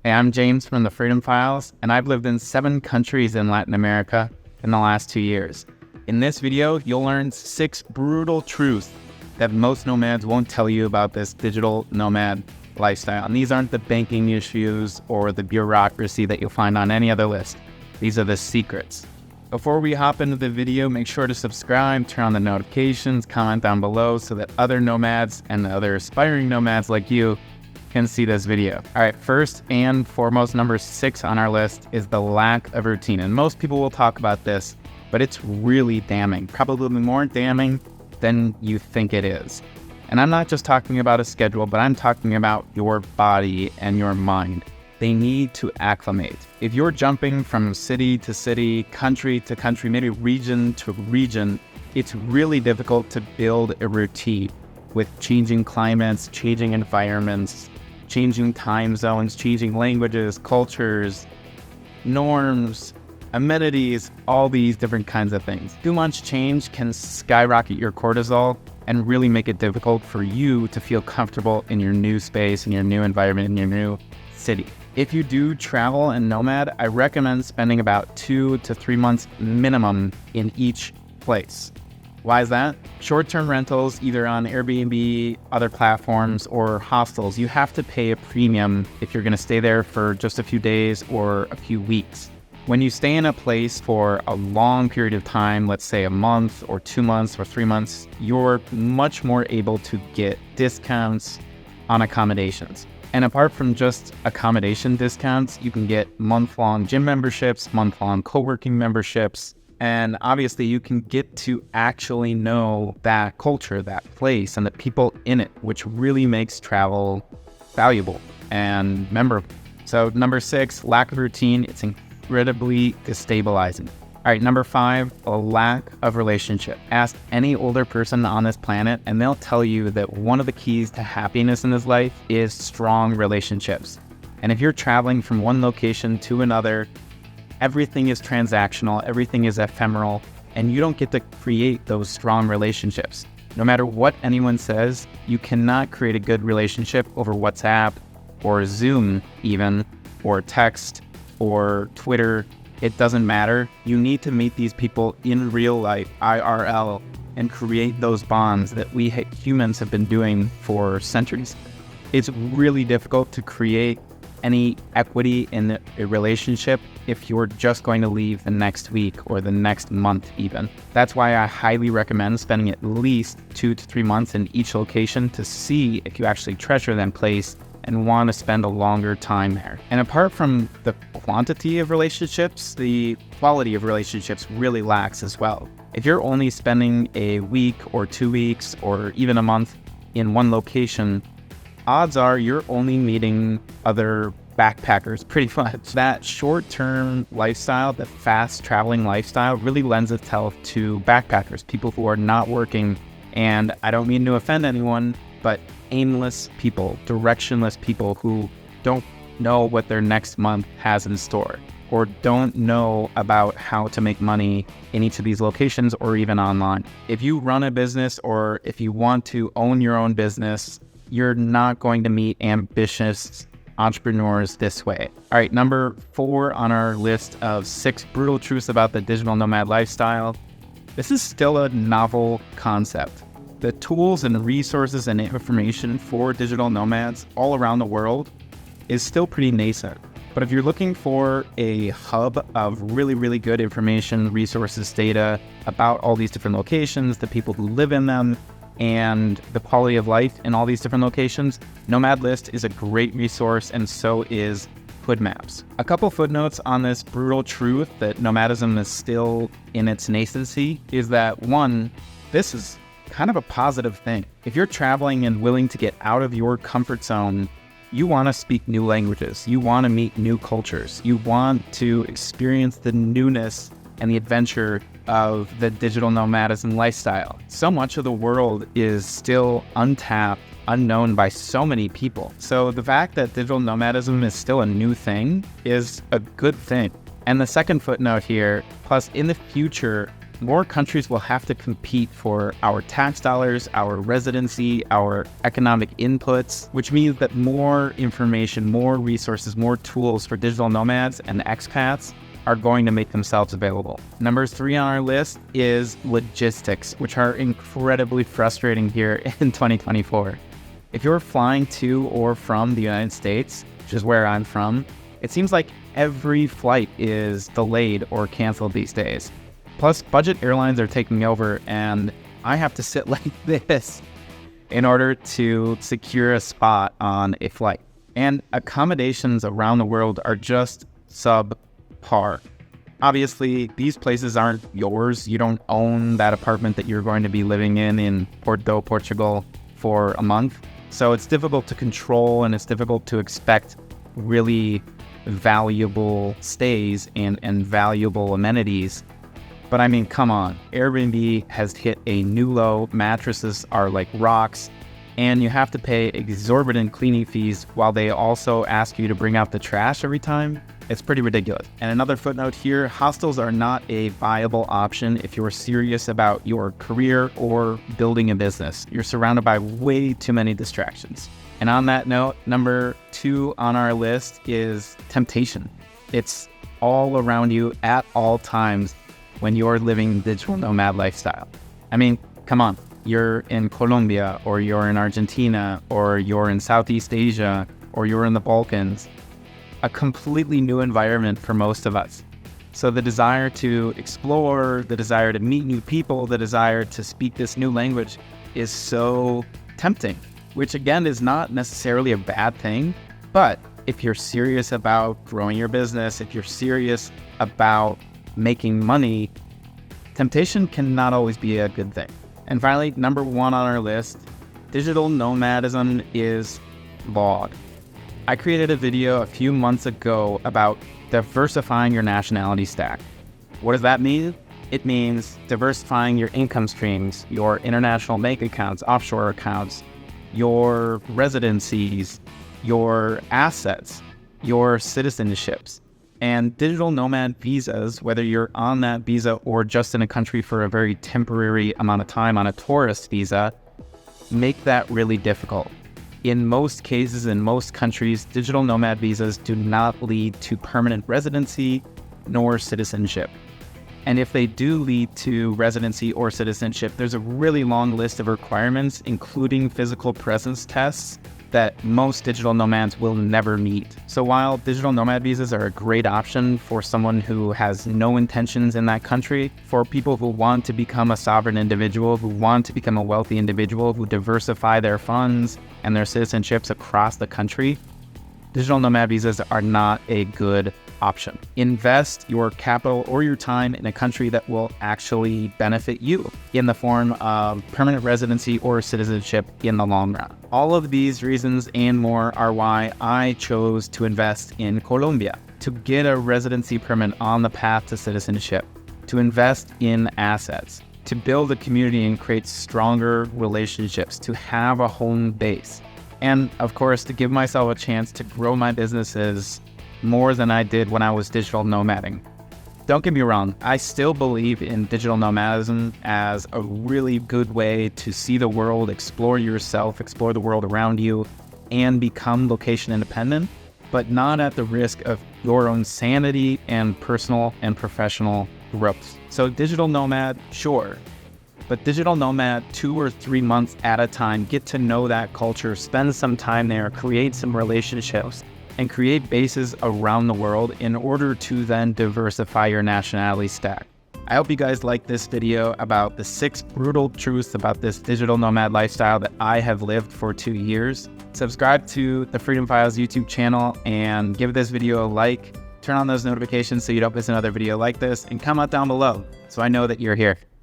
Hey, I'm James from the Freedom Files, and I've lived in 7 countries in Latin America in the last 2 years. In this video, you'll learn 6 brutal truths that most nomads won't tell you about this digital nomad lifestyle. And these aren't the banking issues or the bureaucracy that you'll find on any other list. These are the secrets. Before we hop into the video, make sure to subscribe, turn on the notifications, comment down below so that other nomads and other aspiring nomads like you can see this video. All right, first and foremost, number 6 on our list is the lack of routine. And most people will talk about this, but it's really damning, probably more damning than you think it is. And I'm not just talking about a schedule, but I'm talking about your body and your mind. They need to acclimate. If you're jumping from city to city, country to country, maybe region to region, it's really difficult to build a routine with changing climates, changing environments, changing time zones, changing languages, cultures, norms, amenities, all these different kinds of things. Too much change can skyrocket your cortisol and really make it difficult for you to feel comfortable in your new space, in your new environment, in your new city. If you do travel and nomad, I recommend spending about 2 to 3 months minimum in each place. Why is that? Short-term rentals, either on Airbnb, other platforms, or hostels, you have to pay a premium if you're going to stay there for just a few days or a few weeks. When you stay in a place for a long period of time, let's say a month or 2 months or 3 months, you're much more able to get discounts on accommodations. And apart from just accommodation discounts, you can get month-long gym memberships, month-long co-working memberships, and obviously you can get to actually know that culture, that place, and the people in it, which really makes travel valuable and memorable. So number 6, lack of routine. It's incredibly destabilizing. All right, number 5, a lack of relationship. Ask any older person on this planet and they'll tell you that one of the keys to happiness in this life is strong relationships. And if you're traveling from one location to another, everything is transactional, everything is ephemeral, and you don't get to create those strong relationships. No matter what anyone says, you cannot create a good relationship over WhatsApp or Zoom even, or text or Twitter. It doesn't matter. You need to meet these people in real life, IRL, and create those bonds that we humans have been doing for centuries. It's really difficult to create any equity in a relationship if you're just going to leave the next week or the next month even. That's why I highly recommend spending at least 2 to 3 months in each location to see if you actually treasure that place and want to spend a longer time there. And apart from the quantity of relationships, the quality of relationships really lacks as well. If you're only spending a week or 2 weeks or even a month in one location, odds are you're only meeting other backpackers pretty much. That short-term lifestyle, the fast traveling lifestyle really lends itself to backpackers, people who are not working. And I don't mean to offend anyone, but aimless people, directionless people who don't know what their next month has in store or don't know about how to make money in each of these locations or even online. If you run a business or if you want to own your own business, you're not going to meet ambitious entrepreneurs this way. All right, number 4 on our list of 6 brutal truths about the digital nomad lifestyle. This is still a novel concept. The tools and resources and information for digital nomads all around the world is still pretty nascent. But if you're looking for a hub of really, really good information, resources, data about all these different locations, the people who live in them, and the quality of life in all these different locations, Nomad List is a great resource, and so is Hood Maps. A couple footnotes on this brutal truth that nomadism is still in its nascency is that 1, this is kind of a positive thing. If you're traveling and willing to get out of your comfort zone, you want to speak new languages, you want to meet new cultures, you want to experience the newness and the adventure of the digital nomadism lifestyle. So much of the world is still untapped, unknown by so many people. So the fact that digital nomadism is still a new thing is a good thing. And the second footnote here, plus in the future, more countries will have to compete for our tax dollars, our residency, our economic inputs, which means that more information, more resources, more tools for digital nomads and expats are going to make themselves available. Number 3 on our list is logistics, which are incredibly frustrating here in 2024. If you're flying to or from the United States, which is where I'm from, it seems like every flight is delayed or canceled these days. Plus, budget airlines are taking over, and I have to sit like this in order to secure a spot on a flight. And accommodations around the world are just subpar. Obviously, these places aren't yours. You don't own that apartment that you're going to be living in Porto, Portugal for a month. So it's difficult to control, and it's difficult to expect really valuable stays and valuable amenities. But I mean, come on, Airbnb has hit a new low. Mattresses are like rocks, and you have to pay exorbitant cleaning fees while they also ask you to bring out the trash every time. It's pretty ridiculous. And another footnote here, hostels are not a viable option if you're serious about your career or building a business. You're surrounded by way too many distractions. And on that note, number 2 on our list is temptation. It's all around you at all times when you're living the digital nomad lifestyle. I mean, come on, you're in Colombia, or you're in Argentina, or you're in Southeast Asia, or you're in the Balkans. A completely new environment for most of us. So the desire to explore, the desire to meet new people, the desire to speak this new language is so tempting, which again is not necessarily a bad thing. But if you're serious about growing your business, if you're serious about making money, temptation cannot always be a good thing. And finally, number 1 on our list, digital nomadism is flawed. I created a video a few months ago about diversifying your nationality stack. What does that mean? It means diversifying your income streams, your international bank accounts, offshore accounts, your residencies, your assets, your citizenships. And digital nomad visas, whether you're on that visa or just in a country for a very temporary amount of time on a tourist visa, make that really difficult. In most cases, in most countries, digital nomad visas do not lead to permanent residency nor citizenship. And if they do lead to residency or citizenship, there's a really long list of requirements, including physical presence tests, that most digital nomads will never meet. So while digital nomad visas are a great option for someone who has no intentions in that country, for people who want to become a sovereign individual, who want to become a wealthy individual, who diversify their funds and their citizenships across the country, digital nomad visas are not a good option. Invest your capital or your time in a country that will actually benefit you in the form of permanent residency or citizenship in the long run. All of these reasons and more are why I chose to invest in Colombia, to get a residency permit on the path to citizenship, to invest in assets, to build a community and create stronger relationships, to have a home base, and of course, to give myself a chance to grow my businesses more than I did when I was digital nomading. Don't get me wrong, I still believe in digital nomadism as a really good way to see the world, explore yourself, explore the world around you, and become location independent, but not at the risk of your own sanity and personal and professional growth. So digital nomad, sure, but digital nomad 2 or 3 months at a time, get to know that culture, spend some time there, create some relationships, and create bases around the world in order to then diversify your nationality stack. I hope you guys like this video about the 6 brutal truths about this digital nomad lifestyle that I have lived for 2 years. Subscribe to the Freedom Files YouTube channel and give this video a like. Turn on those notifications so you don't miss another video like this, and comment down below so I know that you're here.